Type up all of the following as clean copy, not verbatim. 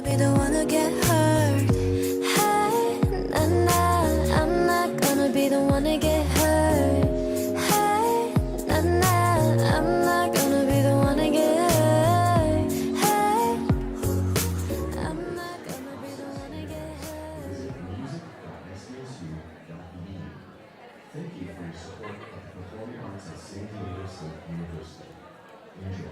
Be the one to get hurt. Hey, nah, nah, I'm not gonna be the one to get hurt. Hey, nah, nah, I'm not gonna be the one to get hurt. Hey, I'm not gonna be the one to get hurt. Thank you for your support of the Performing Arts at San Diego State University. Enjoy.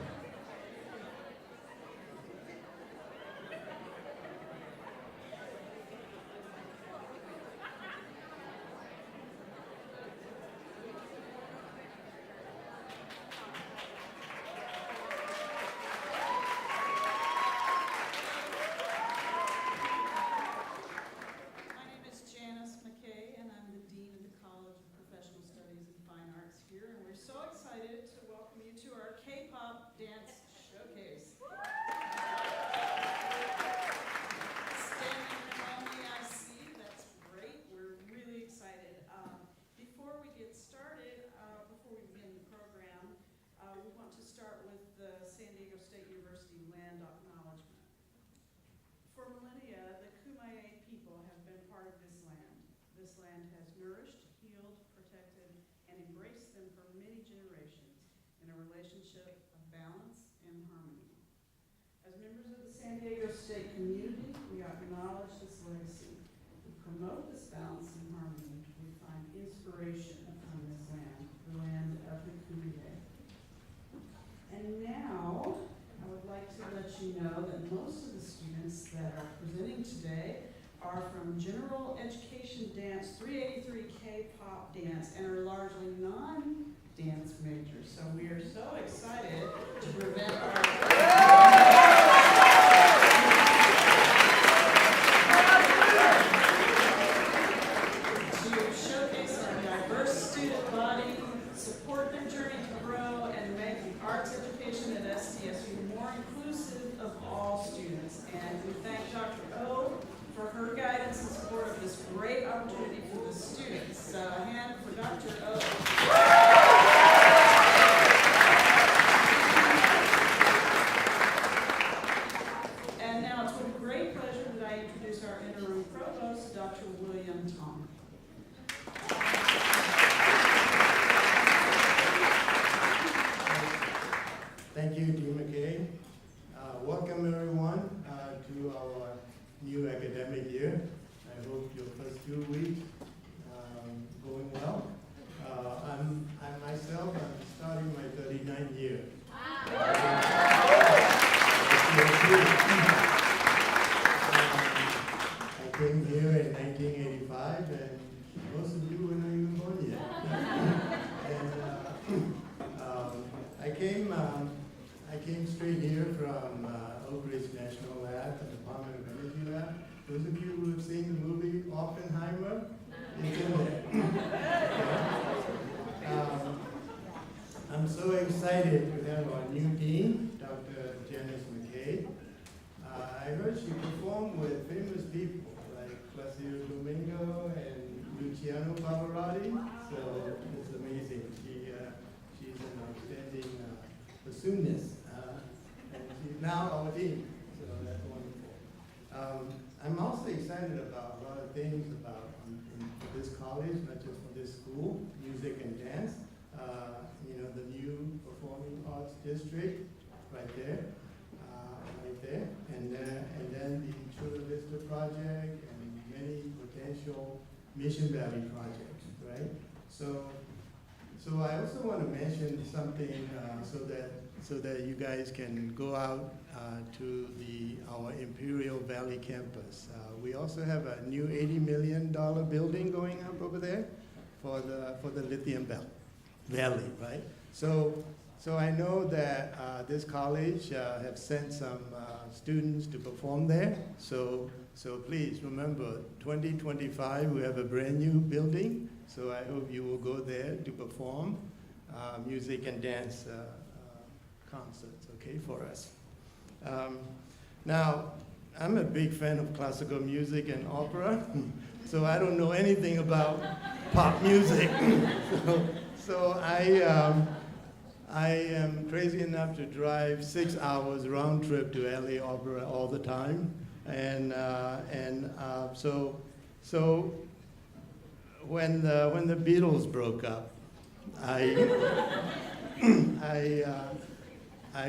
My name is Janice McKay, and I'm the Dean of the College of Professional Studies and Fine Arts here, and we're so excited to welcome you to our K-pop dance showcase. Standing around me, I see, that's great, we're really excited. Before we get started, before we begin the program, we want to start with the San Diego State University land acknowledgement. For millennia, the Kumeyaay people have been part of this land. This land has nourished, healed, protected, and embraced them for many generations in a relationship of balance and harmony. As members of the San Diego State community, we acknowledge this legacy. To promote this balance and harmony, we find inspiration from this land, the land of the Kumeyaay. And now, I would like to let you know that most of the students that are presenting today are from General Education Dance 383 K-pop dance and are largely non-dance majors. So we are so excited to present to showcase our diverse student body, support their journey to grow, and make the arts education at SDSU more inclusive of all students. And we thank Dr. O for her guidance and support of this great opportunity for the students. So a hand for Dr. O. And now it's with great pleasure that I introduce our interim provost, Dr. William Tong. Thank you, Dean McKay. Welcome everyone to our new academic year. I hope your first 2 weeks going well. I myself am starting my 39th year. I came here in 1985, and most of you were not even born yet. And I came straight here from Oak Ridge National Lab and Department of Energy Lab. Those of you who have seen the movie Oppenheimer, it's in there. I'm so excited to have our new dean, Dr. Janice McKay. I heard she performed with famous people like Placido Domingo and Luciano Pavarotti, so it's amazing. She's an outstanding bassoonist, and she's now our dean, so that's wonderful. I'm also excited about a lot of things about for this college, not just for this school, music and dance. The new Performing Arts District, right there, and then the Chula Vista project and many potential Mission Valley projects, right? So I also want to mention something so that you guys can go out to our Imperial Valley campus. We also have a new $80 million building going up over there for the Lithium Valley, right? So I know that this college have sent some students to perform there. So please remember, 2025 we have a brand new building. So I hope you will go there to perform music and dance concerts, okay, for us. Now, I'm a big fan of classical music and opera, so I don't know anything about pop music. so I am crazy enough to drive 6 hours round trip to LA Opera all the time. So when the Beatles broke up, I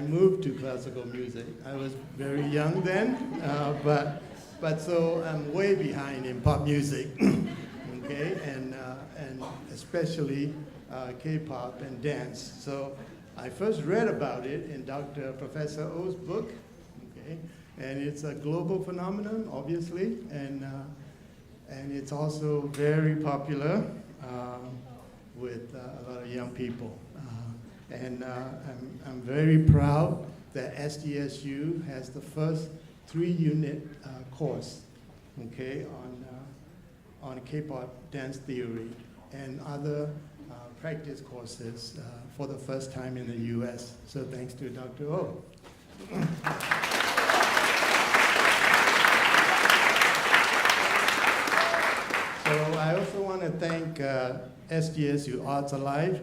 moved to classical music. I was very young then, but so I'm way behind in pop music, okay, and especially K-pop and dance. So I first read about it in Professor Oh's book, okay, and it's a global phenomenon, obviously, and it's also very popular with a lot of young people. I'm very proud that SDSU has the first 3-unit course, okay, on K-pop dance theory and other practice courses for the first time in the U.S. So thanks to Dr. Oh. So I also want to thank SDSU Arts Alive,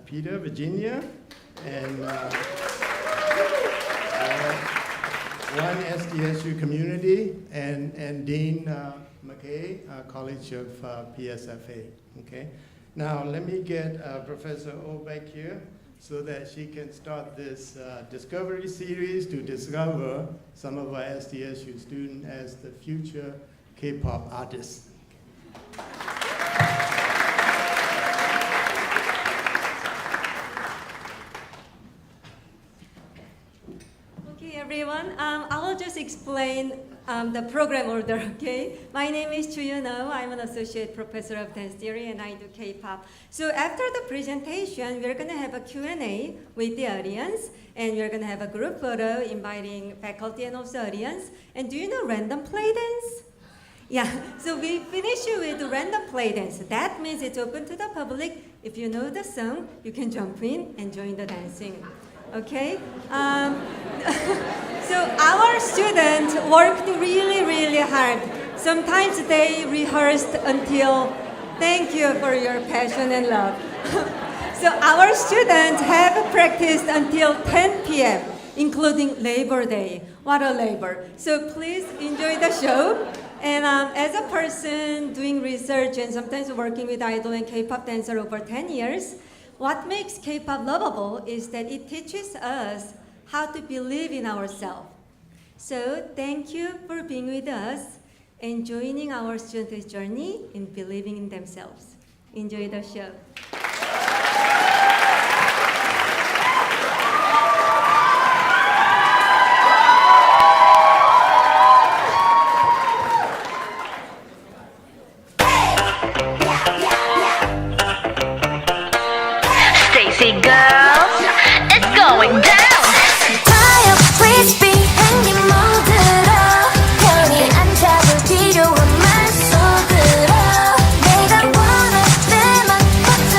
Peter, Virginia, and one SDSU community, and Dean McKay, College of PSFA. Okay. Now let me get Professor O back here so that she can start this discovery series to discover some of our SDSU students as the future K-pop artists. Okay, everyone. I will just explain the program order, okay? My name is Chu Yun-Oh. I'm an associate professor of dance theory, and I do K-pop. So after the presentation, we're going to have a Q&A with the audience, and we're going to have a group photo inviting faculty and also audience. And do you know random play dance? Yeah, so we finish with random play dance. That means it's open to the public. If you know the song, you can jump in and join the dancing. Okay? So our students worked really, really hard. Sometimes they rehearsed until, thank you for your passion and love. So our students have practiced until 10 p.m., including Labor Day. What a labor. So please enjoy the show. And as a person doing research and sometimes working with idol and K-pop dancer over 10 years, what makes K-pop lovable is that it teaches us how to believe in ourselves. So thank you for being with us and joining our students' journey in believing in themselves. Enjoy the show. Stacy girls, it's going down. Fire, please be 한입 모들어 편히 앉아볼 필요한 말 속으로 내가 원할 때만 버튼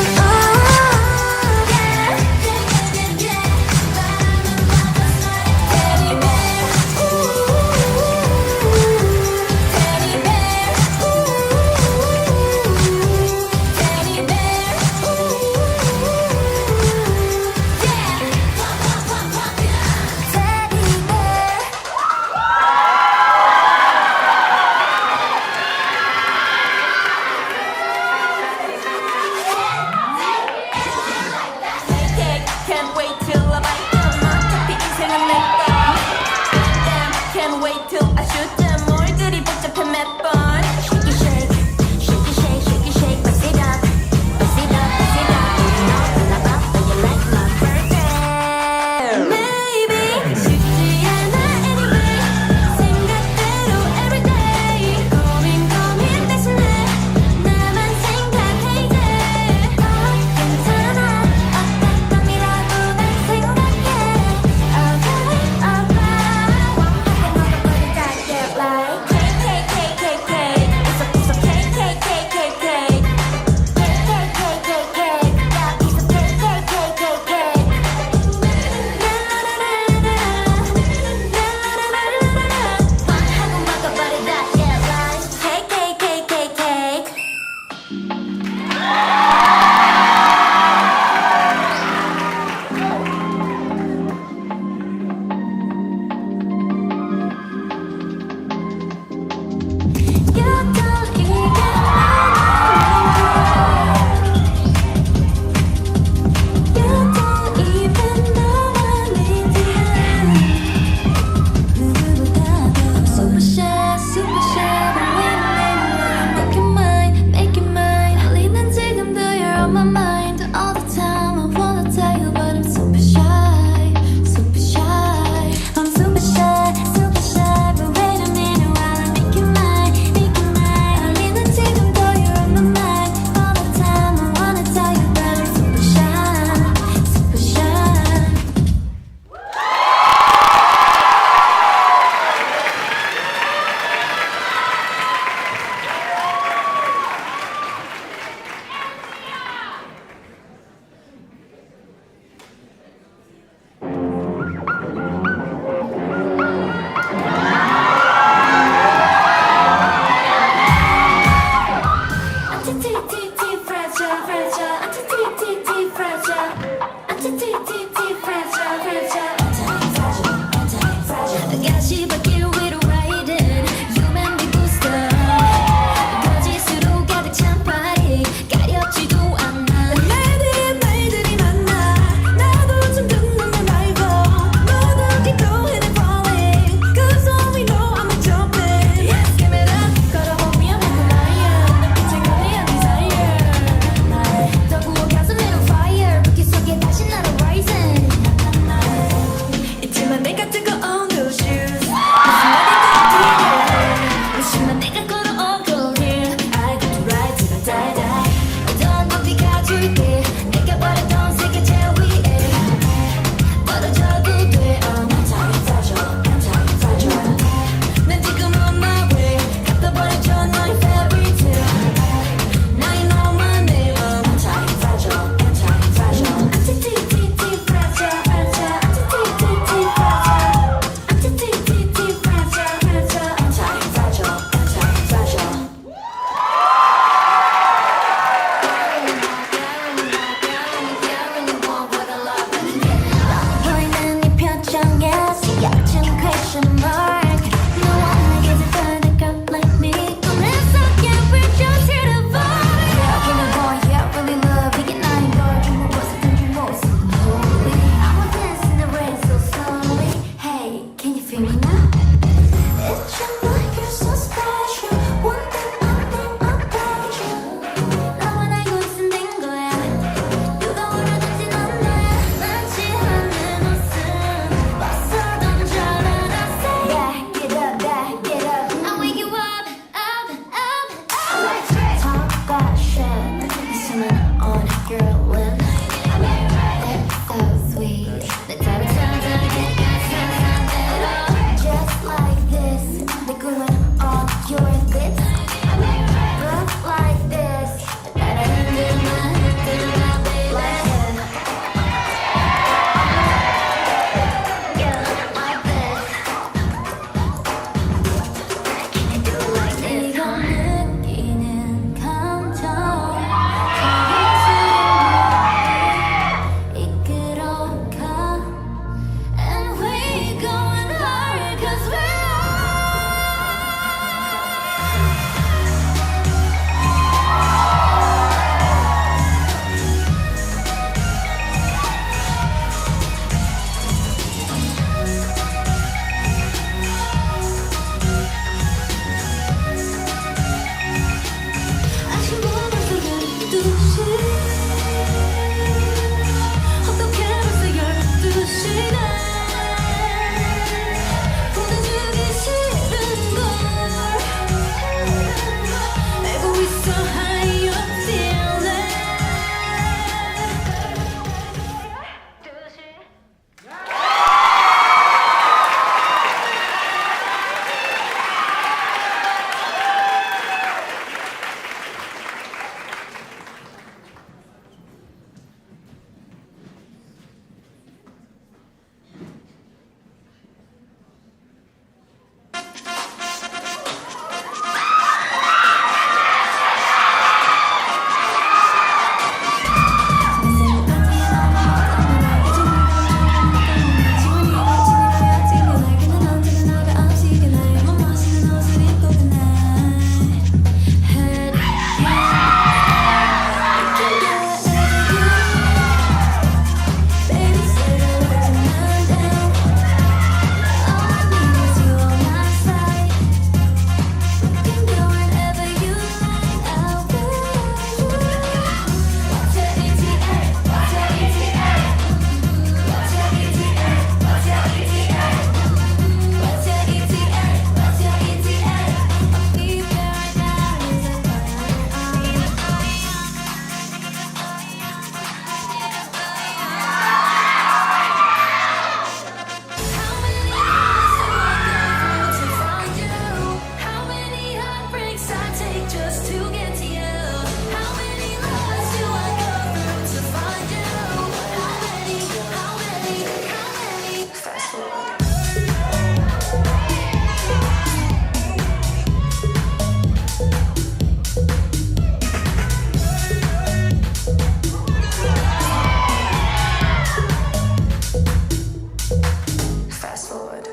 Fast forward.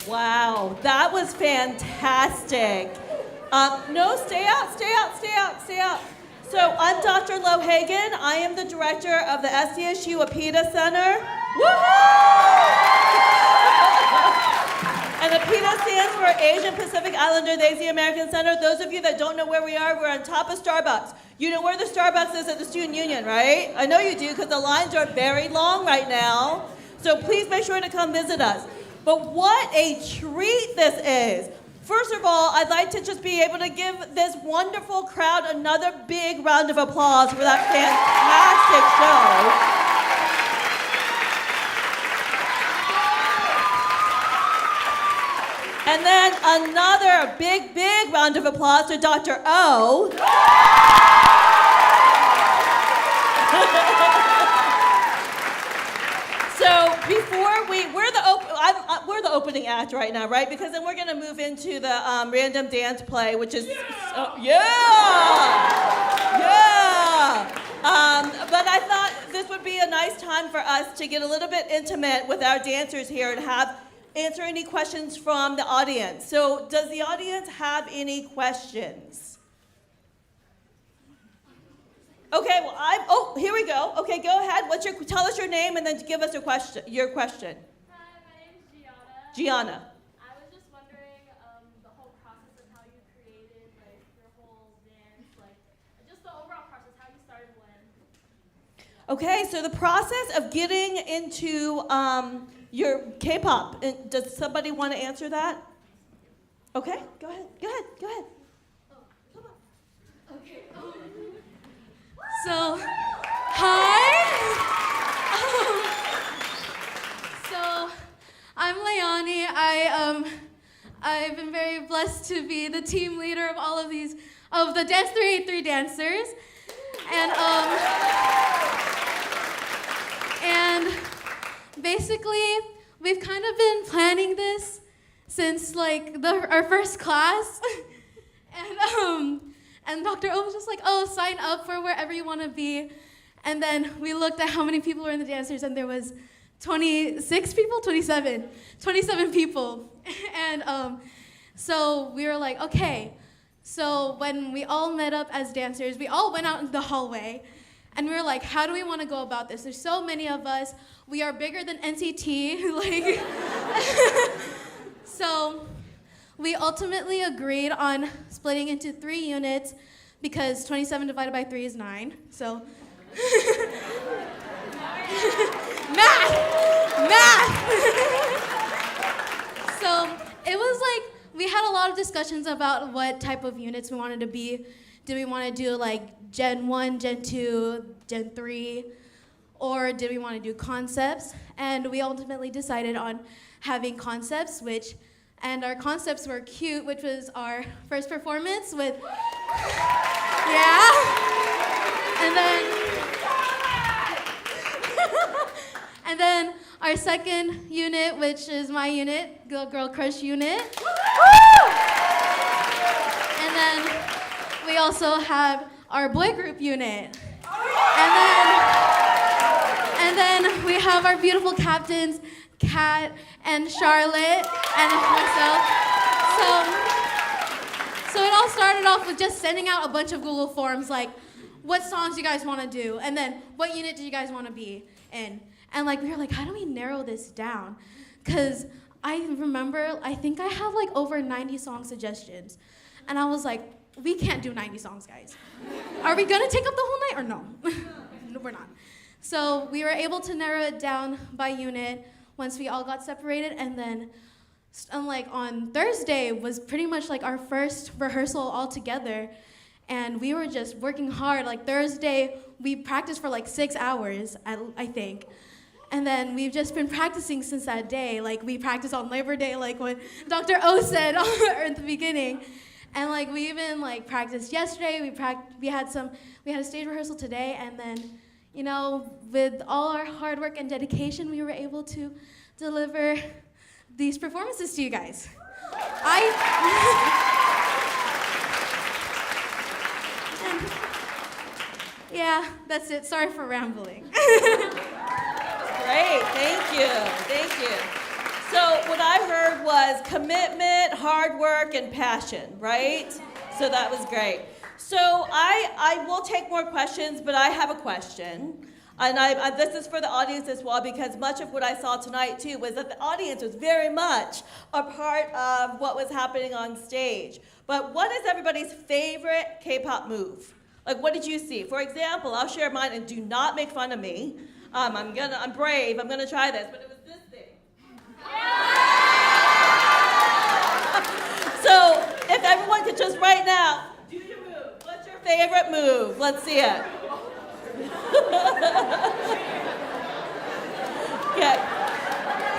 Wow, that was fantastic. No, stay out, stay out, stay out, stay out. So I'm Dr. Lohagan. I am the director of the SDSU APITA Center. Woohoo! And APITA stands for Asian Pacific Islander Lazy American Center. Those of you that don't know where we are, we're on top of Starbucks. You know where the Starbucks is at the Student Union, right? I know you do because the lines are very long right now. So please make sure to come visit us. But what a treat this is. First of all, I'd like to just be able to give this wonderful crowd another big round of applause for that fantastic show. And then another big, big round of applause to Dr. O. So before we're the opening act right now, right? Because then we're gonna move into the random dance play, which is, yeah. But I thought this would be a nice time for us to get a little bit intimate with our dancers here and answer any questions from the audience. So does the audience have any questions? Okay, well, here we go. Okay, go ahead. Tell us your name and then give us your question. Hi, my name's Gianna. Gianna. I was just wondering the whole process of how you created like your whole dance, like just the overall process, how you started when. Okay, so the process of getting into your K-pop, does somebody want to answer that? Okay, go ahead. Oh, come on. Okay. So, hi. So, I'm Leonie. I've been very blessed to be the team leader of all of the Dance 383 dancers, and basically we've kind of been planning this since like our first class, and Dr. O was just like, oh, sign up for wherever you want to be. And then we looked at how many people were in the dancers, and there was 27 people. And so we were like, okay. So when we all met up as dancers, we all went out in the hallway, and we were like, how do we want to go about this? There's so many of us. We are bigger than NCT. Like, so we ultimately agreed on splitting into 3 units because 27 divided by 3 is 9. So math. So it was like we had a lot of discussions about what type of units we wanted to be. Did we want to do like Gen 1, Gen 2, Gen 3, or did we want to do concepts? And we ultimately decided on having concepts, and our concepts were Cute, which was our first performance with, yeah. And then our second unit, which is my unit, Girl Crush unit. And then we also have our boy group unit. And then we have our beautiful captains, Kat and Charlotte and myself. So it all started off with just sending out a bunch of Google Forms like, what songs you guys want to do? And then what unit do you guys want to be in? And like we were like, how do we narrow this down? Because I remember, I think I have like over 90 song suggestions. And I was like, we can't do 90 songs, guys. Are we gonna take up the whole night or no? No, we're not. So we were able to narrow it down by unit once we all got separated, and then like on Thursday was pretty much like our first rehearsal all together, and we were just working hard. Like Thursday, we practiced for like 6 hours, I think. And then we've just been practicing since that day. Like we practiced on Labor Day, like what Dr. O said at the beginning. And like we even like practiced yesterday. We had a stage rehearsal today, and then, you know, with all our hard work and dedication, we were able to deliver these performances to you guys. Yeah, that's it. Sorry for rambling. Great, thank you. So what I heard was commitment, hard work, and passion, right? So that was great. So I will take more questions, but I have a question. And this is for the audience as well, because much of what I saw tonight too was that the audience was very much a part of what was happening on stage. But what is everybody's favorite K-pop move? Like, what did you see? For example, I'll share mine, and do not make fun of me. I'm brave, I'm gonna try this, but it was this thing. So if everyone could just right now do your move. What's your favorite move? Let's see it. Okay.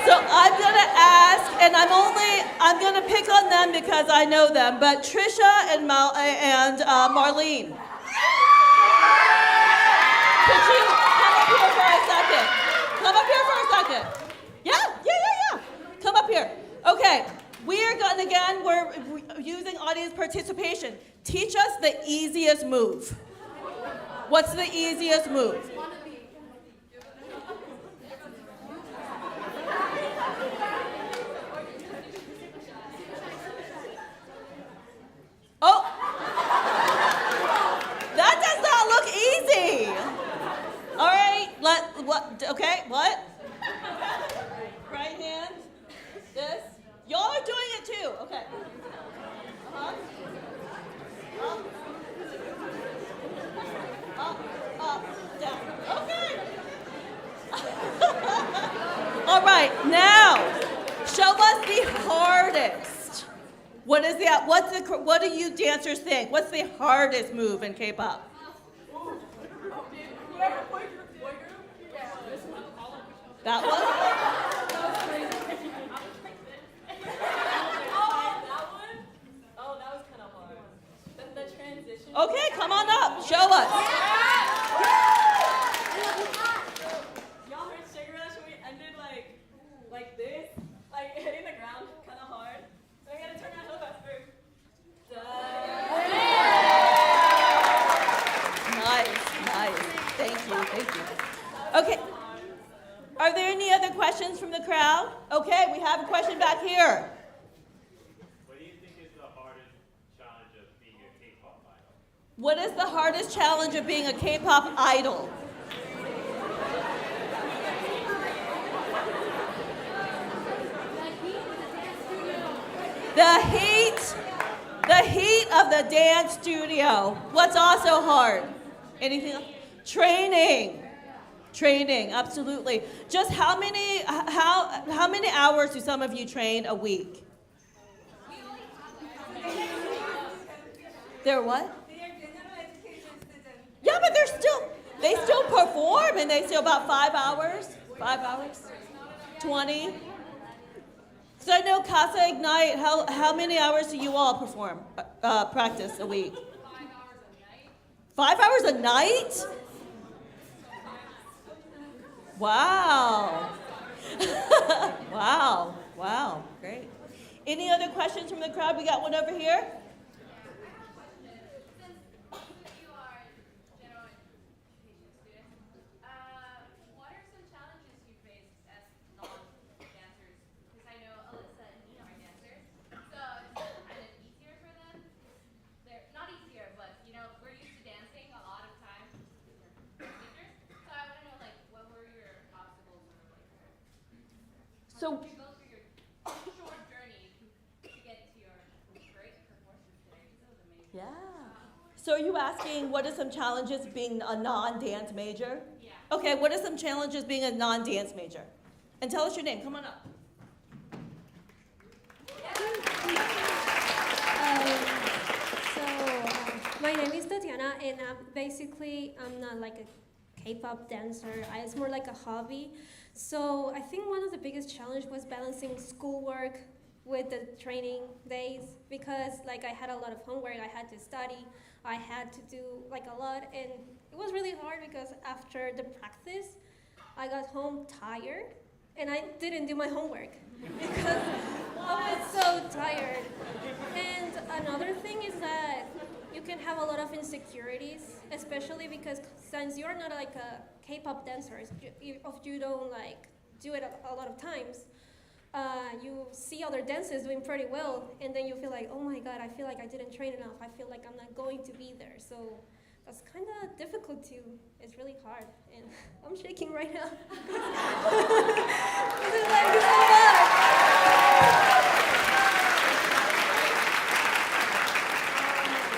So I'm gonna ask, and I'm gonna pick on them because I know them, but Trisha and Marlene. Could you come up here for a second? Come up here for a second. Yeah. Come up here. Okay. We are going again, we're using audience participation. Teach us the easiest move. What's the easiest move? Oh! That does not look easy. All right, what? Right hand, this. Y'all are doing it too, okay. Up, down, okay. All right, now, show us the hardest. What do you dancers think? What's the hardest move in K-pop? That one? Okay, come on up. Show us. Y'all heard Sugar Rush when we ended like this, like hitting the ground kind of hard. So we gotta turn our heel faster. Nice. Thank you. Okay. Are there any other questions from the crowd? Okay, we have a question back here. What do you think is the hardest challenge of being a K-pop idol? What is the hardest challenge of being a K-pop idol? The heat of the dance studio. What's also hard? Anything else? Training, absolutely. Just how many hours do some of you train a week? They're what? Yeah, but they still perform, and they still about 5 hours? 5 hours? 20? So I know Casa Ignite, how many hours do you all perform, practice a week? 5 hours a night? Wow. Wow, great. Any other questions from the crowd? We got one over here. So, you go through your short journey to get to your great performance today. This was amazing. yeah. So are you asking what are some challenges being a non-dance major? Yeah. Okay, what are some challenges being a non-dance major? And tell us your name, come on up. My name is Tatiana, and I'm not like a K-pop dancer. It's more like a hobby. So I think one of the biggest challenges was balancing schoolwork with the training days, because like I had a lot of homework, I had to study, I had to do like a lot, and it was really hard because after the practice, I got home tired, and I didn't do my homework because I was so tired. And another thing is that you can have a lot of insecurities, especially because since you're not like a K-pop dancer, if you don't like do it a lot of times, you see other dancers doing pretty well, and then you feel like, oh my God, I feel like I didn't train enough. I feel like I'm not going to be there. So that's kind of difficult too. It's really hard, and I'm shaking right now. This is like so much.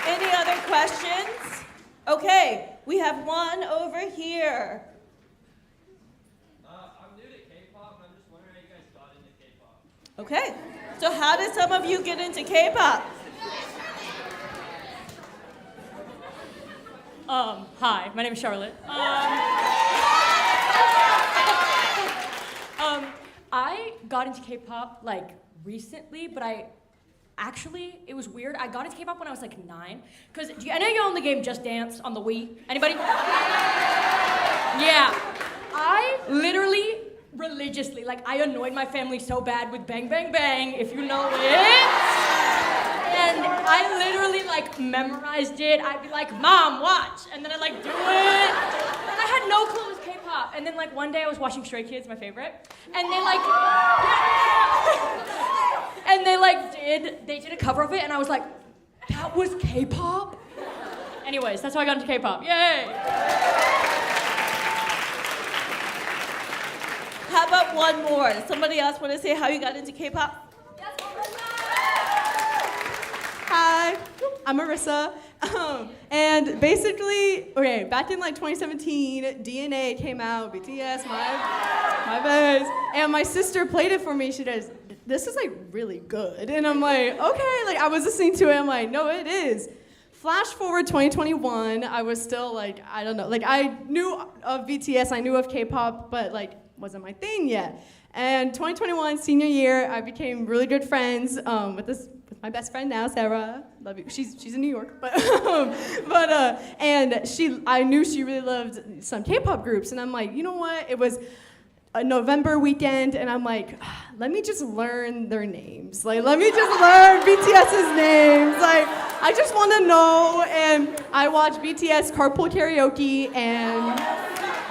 Any other questions? Okay, we have one over here. I'm new to K-pop, and I'm just wondering how you guys got into K-pop. Okay. So how did some of you get into K-pop? Hi, my name is Charlotte. I got into K-pop like recently, but it was weird. I got into K-pop when I was like 9. Cause I know you own the game Just Dance on the Wii. Anybody? Yeah. I literally religiously, like I annoyed my family so bad with Bang Bang Bang, if you know it. And I literally like memorized it. I'd be like, Mom, watch. And then I'd like do it. And I had no clue it was K-pop. And then like one day I was watching Stray Kids, my favorite. And they like, and they did a cover of it. And I was like, that was K-pop? Anyways, that's how I got into K-pop. Yay. How about one more? Does somebody else want to say how you got into K-pop? Hi, I'm Marissa. And basically, okay, back in like 2017, DNA came out, BTS, my base. And my sister played it for me. She goes, this is like really good. And I'm like, okay, like I was listening to it. I'm like, no, it is. Flash forward 2021, I was still like, I don't know. Like I knew of BTS, I knew of K-pop, but like wasn't my thing yet. And 2021, senior year, I became really good friends with my best friend now, Sarah. Love you. She's in New York, but I knew she really loved some K-pop groups, and I'm like, you know what? It was a November weekend, and I'm like, let me just learn their names. Like, let me just learn BTS's names. Like, I just want to know. And I watched BTS Carpool Karaoke, and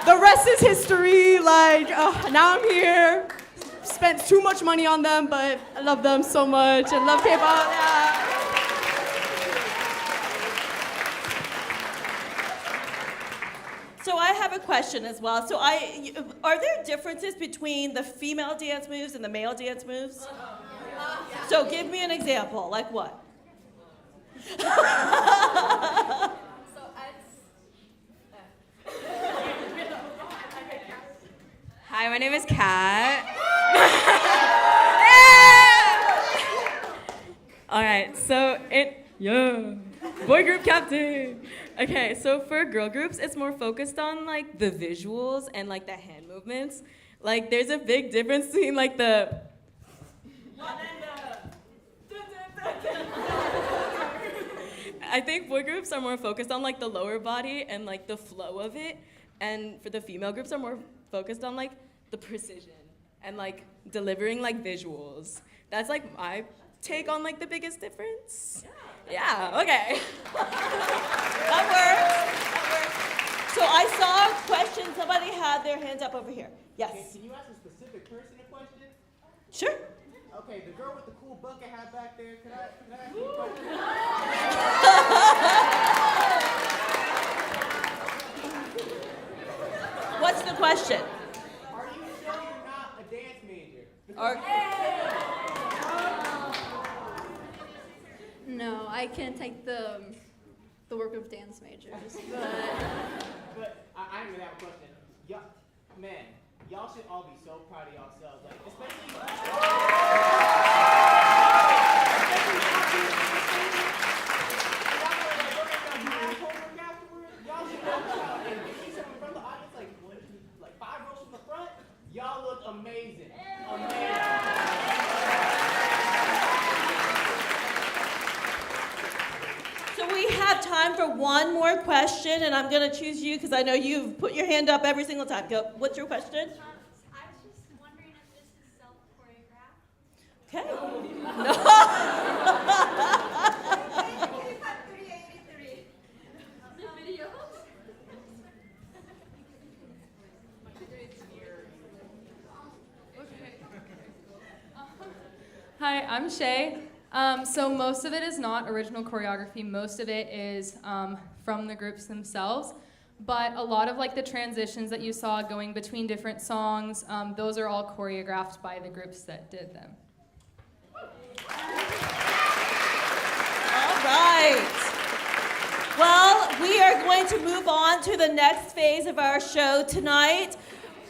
the rest is history. Like, now I'm here. Spent too much money on them, but I love them so much. I love K-pop. Yeah. So I have a question as well. So are there differences between the female dance moves and the male dance moves? So give me an example. Like what? Hi, my name is Kat. All right, so boy group captain. Okay, so for girl groups, it's more focused on like the visuals and like the hand movements. Like there's a big difference between like the I think boy groups are more focused on like the lower body and like the flow of it, and for the female groups are more focused on like the precision and like delivering like visuals. That's like my take on like the biggest difference. Yeah, okay. That works. So I saw a question. Somebody had their hands up over here. Yes. Okay, can you ask a specific person a question? Sure. Okay, the girl with the cool bucket hat back there, can I ask you a question? What's the question? Are you sure you're not a dance major? No, I can't take the work of dance majors, But I even have a question. Y'all should all be so proud of yourselves, like especially. Y'all look amazing. So we have time for one more question, and I'm going to choose you because I know you've put your hand up every single time. Go. What's your question? I was just wondering if this is self-choreographed. Okay. The video. Hi, I'm Shay. So most of it is not original choreography. Most of it is from the groups themselves. But a lot of like the transitions that you saw going between different songs, those are all choreographed by the groups that did them. All right. Well, we are going to move on to the next phase of our show tonight.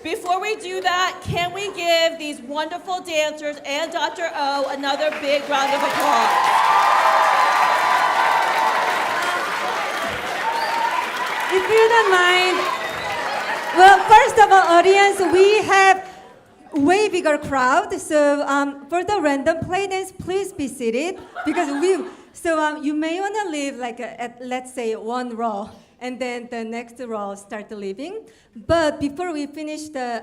Before we do that, can we give these wonderful dancers and Dr. O another big round of applause? If you don't mind, well, first of all, audience, we have way bigger crowd. So for the random play dance, please be seated because you may want to leave like at let's say one row, and then the next row start leaving. But before we finish the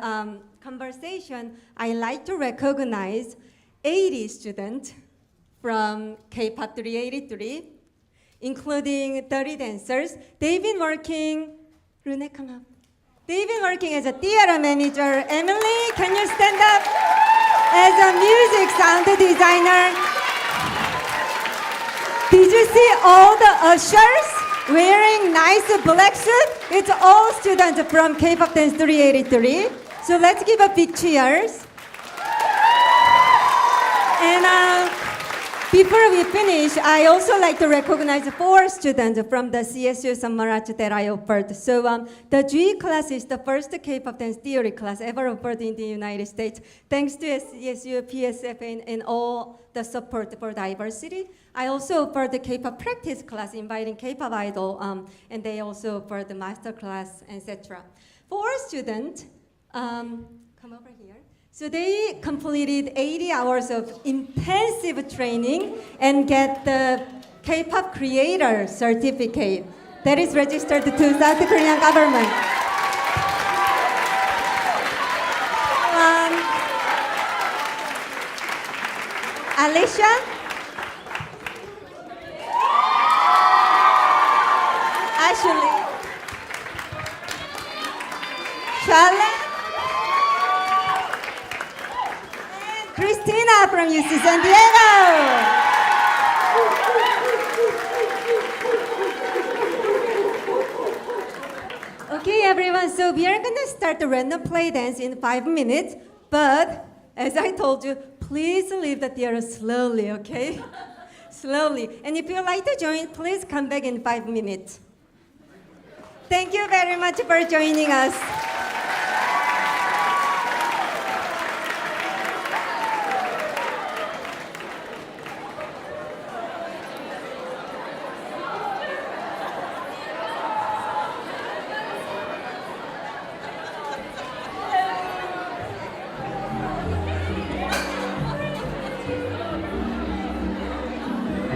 conversation, I like to recognize 80 students from K-pop 383, including 30 dancers. They've been working. Rune, come up. They've been working as a theater manager. Emily, can you stand up? As a music sound designer. Did you see all the ushers wearing nice black suit? It's all students from K-pop Dance 383. So let's give a big cheers. And before we finish, I also like to recognize 4 students from the CSU Summer Arts that I offered. So the GE class is the first K-pop dance theory class ever offered in the United States. Thanks to CSU, PSF, and all the support for diversity. I also offered the K-pop practice class, inviting K-pop idol, and they also offered the master class, etc. 4 students, come over here. So they completed 80 hours of intensive training and get the K-pop creator certificate that is registered to South Korean government. Alicia? Ashley? Charlotte? Christina from UC San Diego. Okay, everyone, so we are gonna start the random play dance in 5 minutes, but as I told you, please leave the theater slowly, okay? Slowly. And if you'd like to join, please come back in 5 minutes. Thank you very much for joining us.